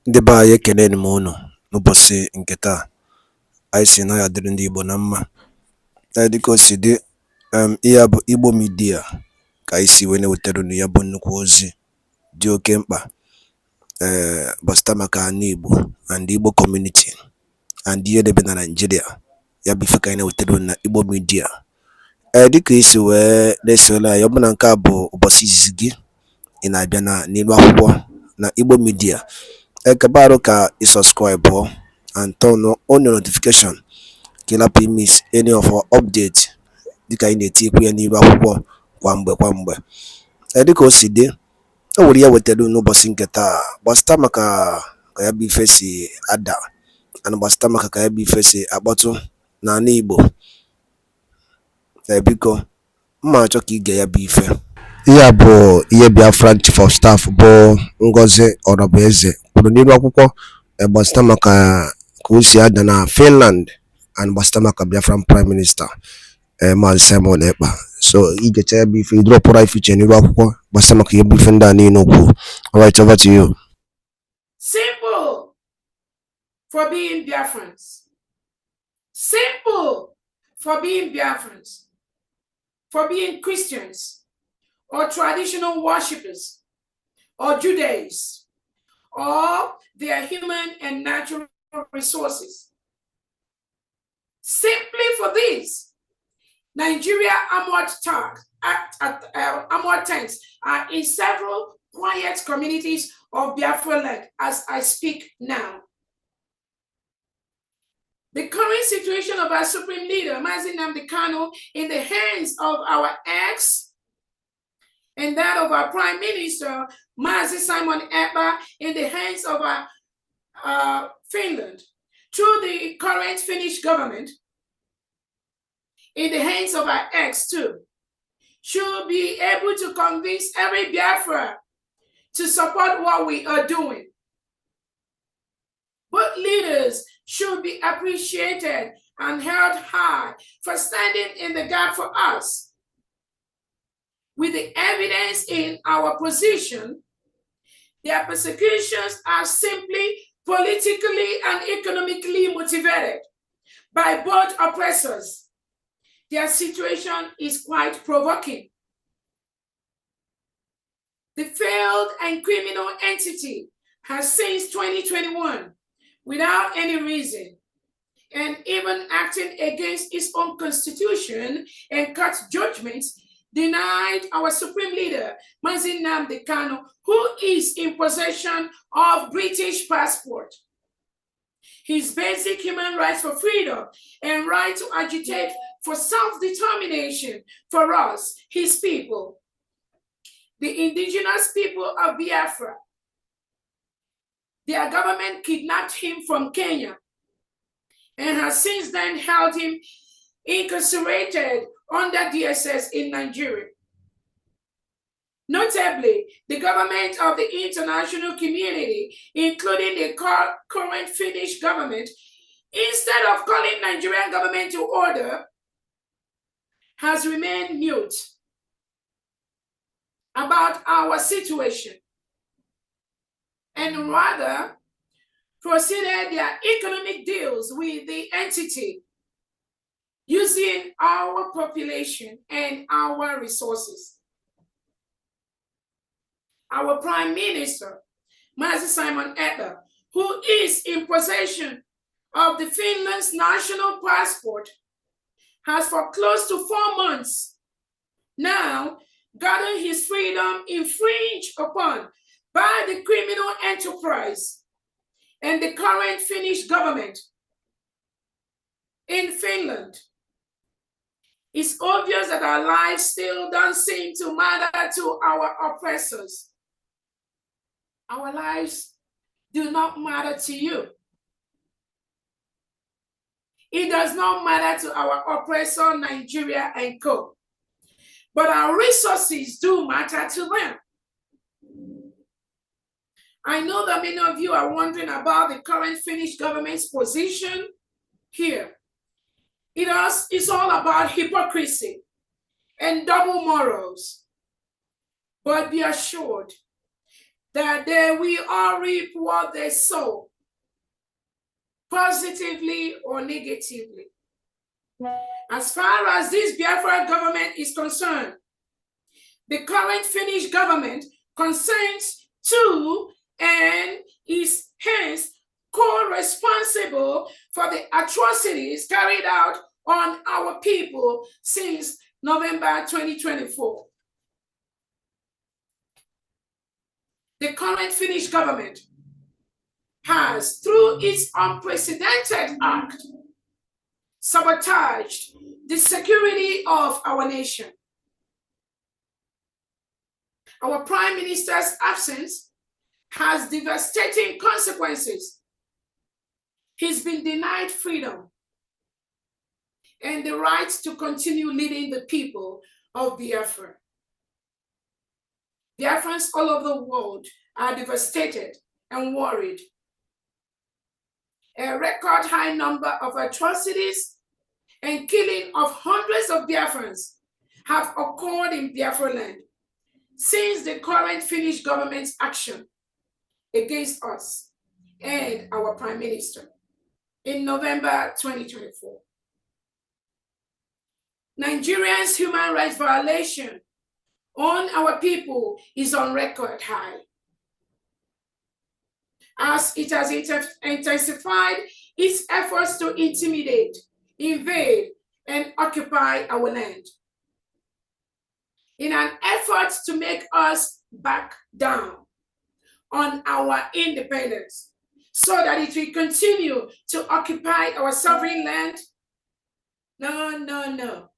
Ndị be anyị ekeleni m unu n'ụbọchị nke taa. Anyị sị na ya dịrị ndị Igbo na mma. Dịka o si dị, ihe a bụ Igbo midia ka anyị si wee na-ewetara unu ya bụ nnukwu ozi dị oke mkpa gbasata maka ana Igbo and Igbo community and ihe debe na Nigeria. Ya bụ ife ka anyị na-ewetara unu na Igbo midia. Dịka isi wee na-esonye anyị, ọ bụ na nke a bụ ụbọchị izizi gị ị na-abịa n'ilu akwụkwọ na Igbo midia, Ekpa ka you subscribe and turn on your notification ka ị lapụ miss any of our update dịka anyị na-etikwu ya n'iru akwụkwọ kwa mgbe. Dịka o si dị, o nwere ya wetara n'ụbọchị nke taa gbasata maka ka ya bụ ife si ada and gbasata maka ka ya bụ ife si akpọtụ n'ala Igbo. Biko mma achọ ka ige ya bụ ife. Ihe a bụ ihe BIAFRA Chief of Staff bụ Ngozi Orabueze kwuru n'iru akwụkwọ gbasata maka ka o si ada na Finland and gbasata maka Biafran Prime Minister Maazị Simon Ekpa. So igecha ya bụ ife idropụra ife iche n'iru akwụkwọ gbasata maka ihe bụ ife ndị a niile okwu. Alright, over to you. Simple for being Biafrans. Simple for being Biafrans. For being Christians or traditional worshippers or Judaism or their human and natural resources. Simply for this, Nigeria armored tanks are in several quiet communities of Biafra land as I speak now. The current situation of our Supreme Leader, NNAMDI in the hands of our ex and that of our Prime Minister, Mazi Simon Ekpa, in the hands of our Finland, through the current Finnish government, in the hands of our ex too, should be able to convince every Biafra to support what we are doing. Both leaders should be appreciated and held high for standing in the gap for us. With the evidence in our position, their persecutions are simply politically and economically motivated by both oppressors. Their situation is quite provoking. The failed and criminal entity has since 2021, without any reason, and even acting against its own constitution and court judgments, denied our Supreme Leader, Mazi Nnamdi Kanu, who is in possession of British passport, his basic human rights for freedom and right to agitate for self-determination for us, his people, the indigenous people of Biafra. Their government kidnapped him from Kenya and has since then held him incarcerated under DSS in Nigeria. Notably, the government of the international community, including the current Finnish government, instead of calling Nigerian government to order, has remained mute about our situation, and rather proceeded their economic deals with the entity using our population and our resources. Our Prime Minister, Mazi Simon Ekpa, who is in possession of the Finland's national passport, has for close to 4 months now gotten his freedom infringed upon by the criminal enterprise and the current Finnish government in Finland. It's obvious that our lives still don't seem to matter to our oppressors. Our lives do not matter to you. It does not matter to our oppressor, Nigeria and co. But our resources do matter to them. I know that many of you are wondering about the current Finnish government's position here. It's all about hypocrisy and double morals. But be assured that they will all reap what they sow, positively or negatively. As far as this Biafra government is concerned, the current Finnish government consents to and is hence co-responsible for the atrocities carried out on our people since November 2024. The current Finnish government has, through its unprecedented act, sabotaged the security of our nation. Our Prime Minister's absence has devastating consequences. He's been denied freedom and the right to continue leading the people of Biafra. Biafrans all over the world are devastated and worried. A record high number of atrocities and killing of hundreds of Biafrans have occurred in Biafra land since the current Finnish government's action against us and our Prime Minister in November 2024. Nigeria's human rights violation on our people is on record high, as it has intensified its efforts to intimidate, invade, and occupy our land in an effort to make us back down on our independence so that it will continue to occupy our sovereign land. No, no, no.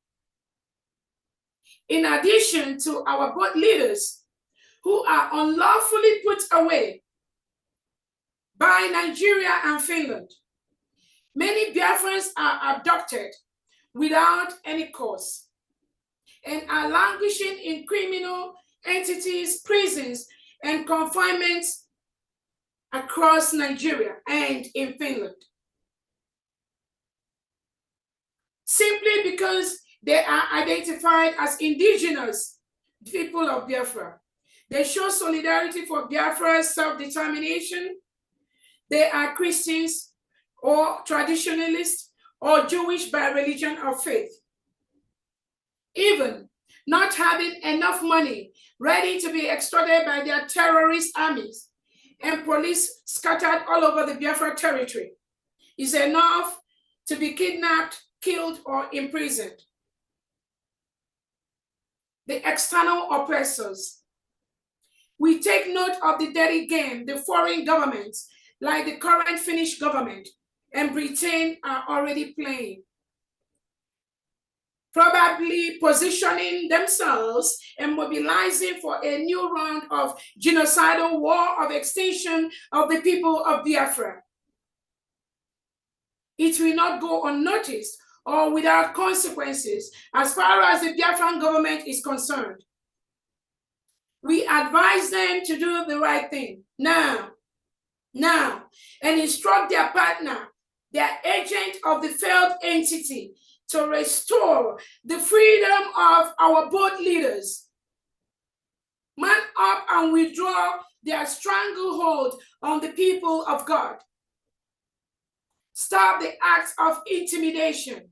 In addition to our boat leaders who are unlawfully put away by Nigeria and Finland, many Biafrans are abducted without any cause and are languishing in criminal entities, prisons, and confinements across Nigeria and in Finland, simply because they are identified as indigenous people of Biafra. They show solidarity for Biafra's self-determination. They are Christians or traditionalists or Jewish by religion or faith. Even not having enough money ready to be extorted by their terrorist armies and police scattered all over the Biafra territory is enough to be kidnapped, killed, or imprisoned. The external oppressors. We take note of the dirty game the foreign governments, like the current Finnish government and Britain, are already playing, probably positioning themselves and mobilizing for a new round of genocidal war of extinction of the people of Biafra. It will not go unnoticed or without consequences as far as the Biafran government is concerned. We advise them to do the right thing now, and instruct their partner, their agent of the failed entity, to restore the freedom of our boat leaders. Man up and withdraw their stranglehold on the people of God. Stop the acts of intimidation.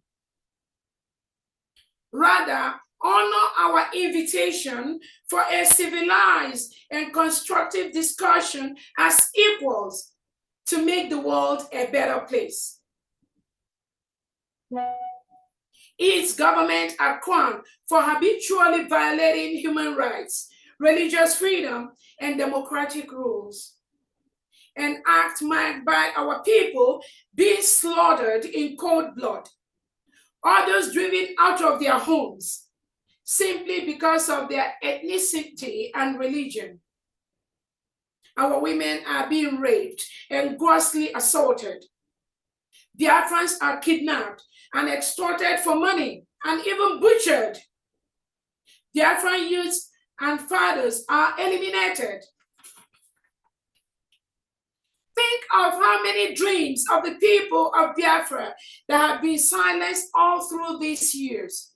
Rather, honor our invitation for a civilized and constructive discussion as equals to make the world a better place. Its government are crowned for habitually violating human rights, religious freedom, and democratic rules. An act marked by our people being slaughtered in cold blood, others driven out of their homes simply because of their ethnicity and religion. Our women are being raped and grossly assaulted. Biafrans are kidnapped and extorted for money and even butchered. Biafran youths and fathers are eliminated. Think of how many dreams of the people of Biafra that have been silenced all through these years.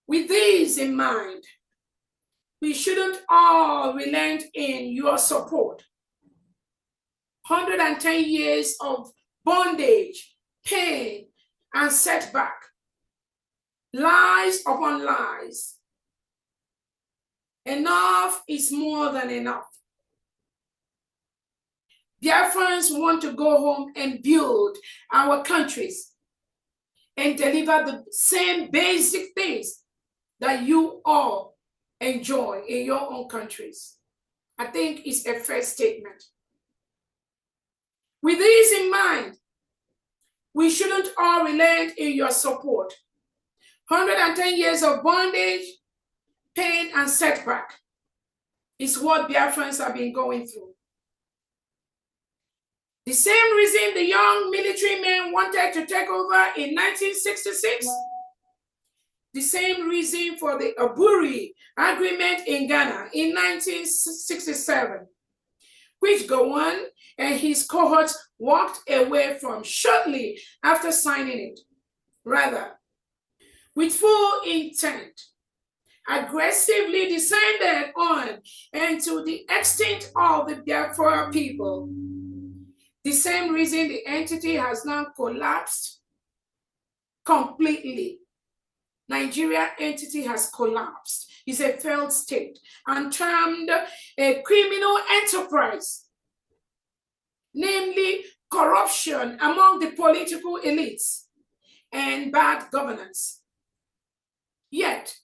With these in mind, we shouldn't all relent in your support. 110 years of bondage, pain, and setback. Lies upon lies. Enough is more than enough. Biafrans want to go home and build our countries and deliver the same basic things that you all enjoy in your own countries. I think it's a fair statement. With this in mind, we shouldn't all relent in your support. 110 years of bondage, pain, and setback is what Biafrans have been going through. The same reason the young military men wanted to take over in 1966, the same reason for the Aburi Agreement in Ghana in 1967, which Gowon and his cohorts walked away from shortly after signing it. Rather, with full intent, aggressively descended on and to the extent of the Biafra people. The same reason the entity has now collapsed completely. Nigeria entity has collapsed. It's a failed state and termed a criminal enterprise, namely corruption among the political elites and bad governance. Yet,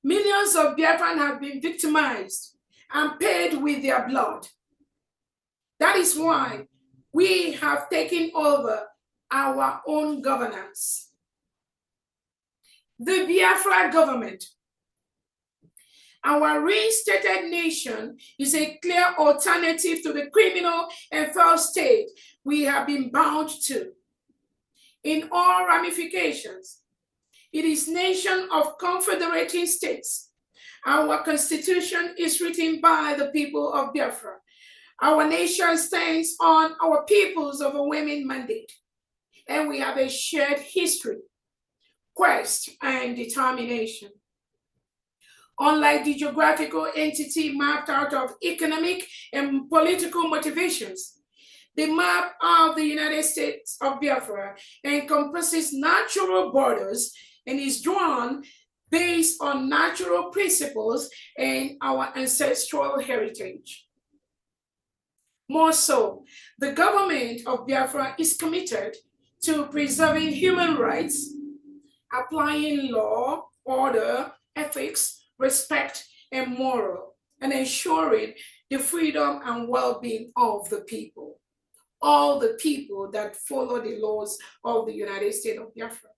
millions of Biafrans have been victimized and paid with their blood. That is why we have taken over our own governance. The Biafra government, our reinstated nation, is a clear alternative to the criminal and failed state we have been bound to. In all ramifications, it is nation of confederating states. Our constitution is written by the people of Biafra. Our nation stands on our people's overwhelming mandate, and we have a shared history, quest, and determination. Unlike the geographical entity mapped out of economic and political motivations, the map of the United States of Biafra encompasses natural borders and is drawn based on natural principles and our ancestral heritage. More so, the government of Biafra is committed to preserving human rights, applying law, order, ethics, respect, and moral, and ensuring the freedom and well-being of the people, all the people that follow the laws of the United States of Biafra.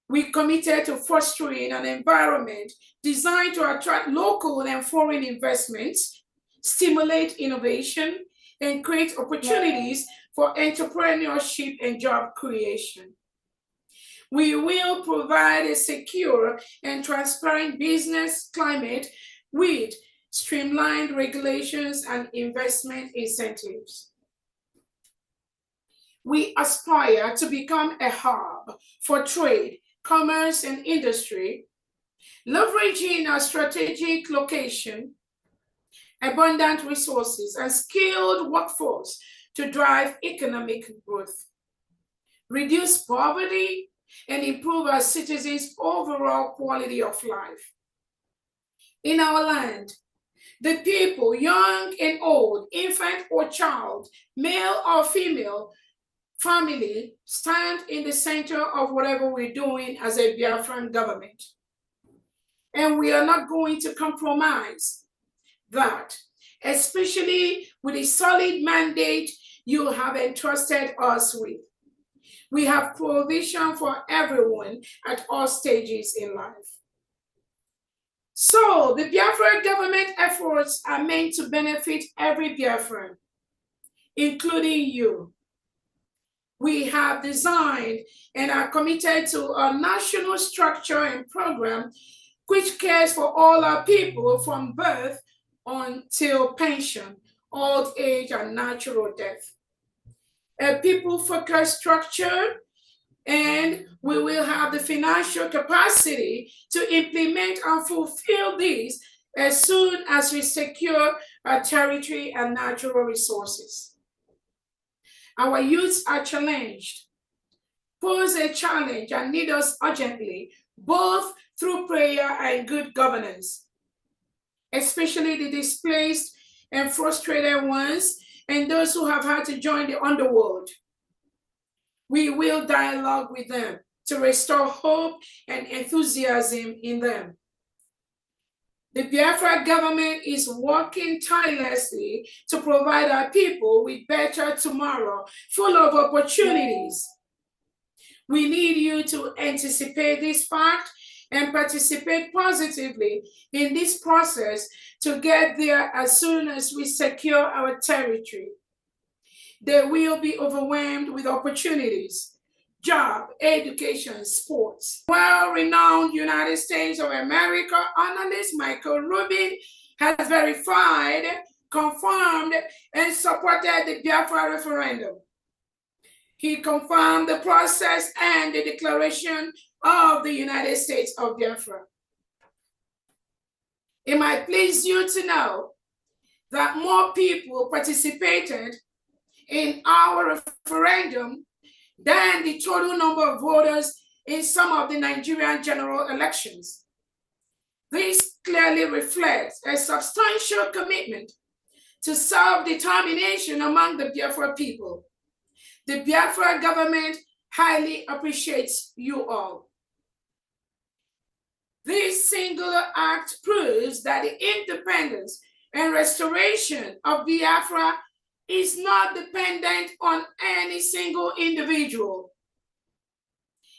We committed to fostering an environment designed to attract local and foreign investments, stimulate innovation, and create opportunities for entrepreneurship and job creation. We will provide a secure and transparent business climate with streamlined regulations and investment incentives. We aspire to become a hub for trade, commerce, and industry, leveraging our strategic location, abundant resources, and skilled workforce to drive economic growth, reduce poverty, and improve our citizens' overall quality of life. In our land, the people, young and old, infant or child, male or female, family, stand in the center of whatever we're doing as a Biafran government. And we are not going to compromise that, especially with a solid mandate you have entrusted us with. We have provision for everyone at all stages in life. So the Biafra government efforts are meant to benefit every Biafran, including you. We have designed and are committed to a national structure and program which cares for all our people from birth until pension, old age, and natural death. A people-focused structure and we will have the financial capacity to implement and fulfill these as soon as we secure our territory and natural resources. Our youths are challenged, pose a challenge, and need us urgently, both through prayer and good governance, especially the displaced and frustrated ones and those who have had to join the underworld. We will dialogue with them to restore hope and enthusiasm in them. The Biafra government is working tirelessly to provide our people with better tomorrow, full of opportunities. We need you to anticipate this fact and participate positively in this process to get there as soon as we secure our territory. They will be overwhelmed with opportunities, job, education, sports. Well-renowned United States of America analyst Michael Rubin has verified, confirmed, and supported the Biafra referendum. He confirmed the process and the declaration of the United States of Biafra. It might please you to know that more people participated in our referendum than the total number of voters in some of the Nigerian general elections. This clearly reflects a substantial commitment to self-determination among the Biafra people. The Biafra government highly appreciates you all. This singular act proves that the independence and restoration of Biafra is not dependent on any single individual.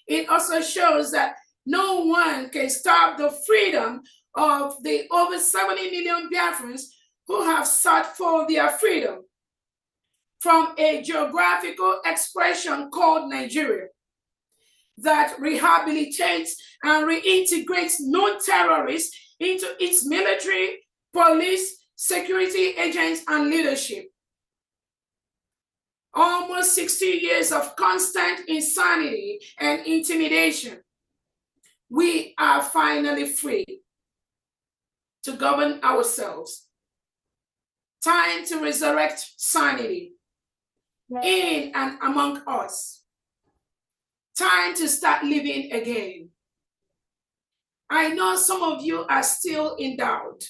It also shows that no one can stop the freedom of the over 70 million Biafrans who have sought for their freedom from a geographical expression called Nigeria that rehabilitates and reintegrates non-terrorists into its military, police, security agents, and leadership. Almost 60 years of constant insanity and intimidation. We are finally free to govern ourselves. Time to resurrect sanity in and among us. Time to start living again. I know some of you are still in doubt,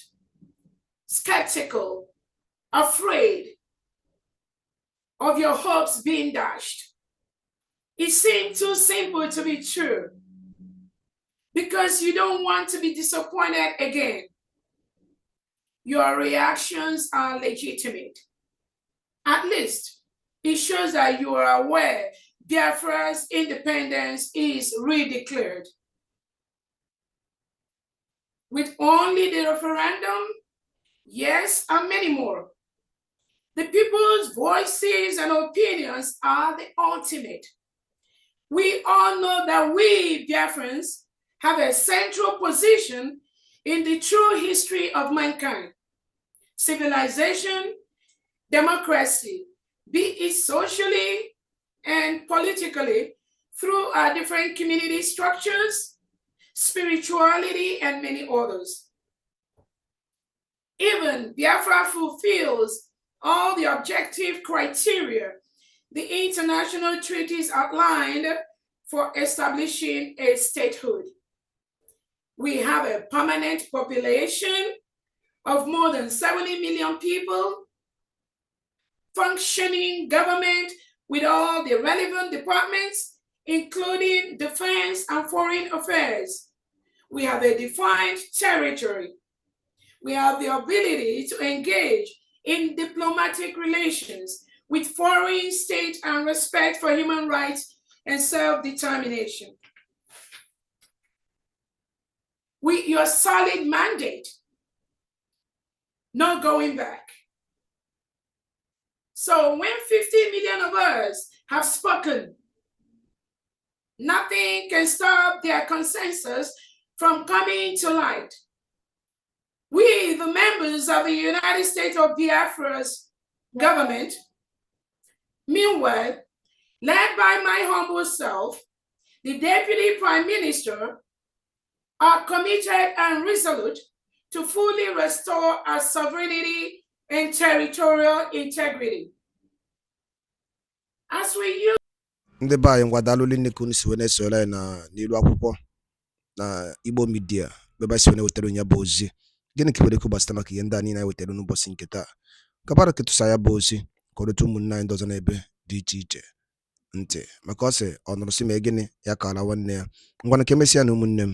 skeptical, afraid of your hopes being dashed. It seemed too simple to be true because you don't want to be disappointed again. Your reactions are legitimate. At least it shows that you are aware Biafra's independence is redeclared. With only the referendum, yes, and many more. The people's voices and opinions are the ultimate. We all know that we Biafrans have a central position in the true history of mankind. Civilization, democracy, be it socially and politically, through our different community structures, spirituality, and many others. Even Biafra fulfills all the objective criteria the international treaties outlined for establishing a statehood. We have a permanent population of more than 70 million people, functioning government with all the relevant departments, including defense and foreign affairs. We have a defined territory. We have the ability to engage in diplomatic relations with foreign states and respect for human rights and self-determination. With your solid mandate, no going back. So when 50 million of us have spoken, nothing can stop their consensus from coming to light. We, the members of the United States of Biafra's government, meanwhile, led by my humble self, the Deputy Prime Minister are committed and resolute to fully restore our sovereignty and territorial integrity. As we use ndị be anyị ngwadalụ nne ka unu si wee na-esore anyị n'ilu akwụkwọ na Igbo Media bebe si wee na-wetara onye bụ ozi gịnị ka nwere ikwu gbasara maka ihe ndị a niile anyị wetara n'ụbọchị nke taa kapara ketụsa ya bụ ozi ka ọ rute ụmụnne anyị ndị ọzọ n'ebe dị iche iche ntị maka ọ sị ọ nụrụ si ma gịnị ya ka ala nwanne ya ngwanụ ka emesịa na ụmụnne m